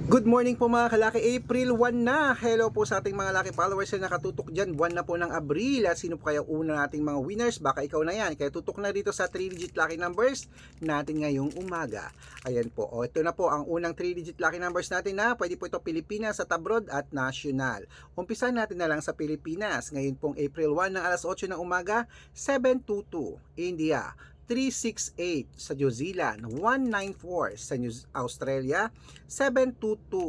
Good morning po mga kalaki, April 1 na. Hello po sa ating mga laki followers na nakatutok dyan. Buwan na po ng Abril. At sino po kaya una nating mga winners? Baka ikaw na yan. Kaya tutok na dito sa 3-digit lucky numbers natin ngayong umaga. Ayan po. O, ito na po ang unang 3-digit lucky numbers natin na pwede po ito Pilipinas, at abroad at national. Umpisan natin na lang sa Pilipinas. Ngayon pong April 1 ng alas 8 ng umaga, 722 India. 368 sa New Zealand, 194 sa Australia, 728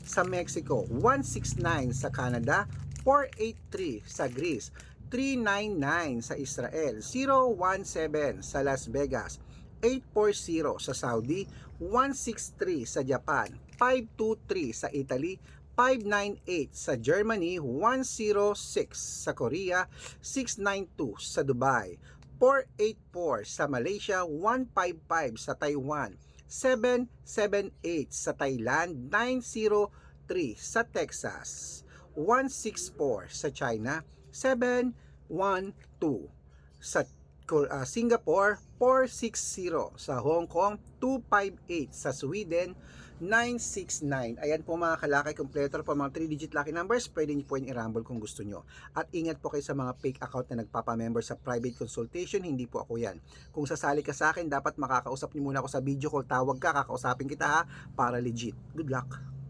sa Mexico, 169 sa Canada, 483 sa Greece, 399 sa Israel, 017 sa Las Vegas, 840 sa Saudi, 163 sa Japan, 523 sa Italy, 598 sa Germany, 106 sa Korea, 692 sa Dubai, 484 sa Malaysia, 155 sa Taiwan, 778 sa Thailand, 903 sa Texas, 164 sa China, 712 sa Singapore, 460 sa Hong Kong, 258 sa Sweden, 969. Ayan po mga kalaki, kompleto po mga 3-digit lucky numbers. Pwede niyo po yung i-rumble kung gusto nyo. At ingat po kayo sa mga fake account na nagpapamember sa private consultation. Hindi po ako yan. Kung sasali ka sa akin, dapat makakausap niyo muna ako sa video call. Tawag ka, kakausapin kita ha, para legit. Good luck!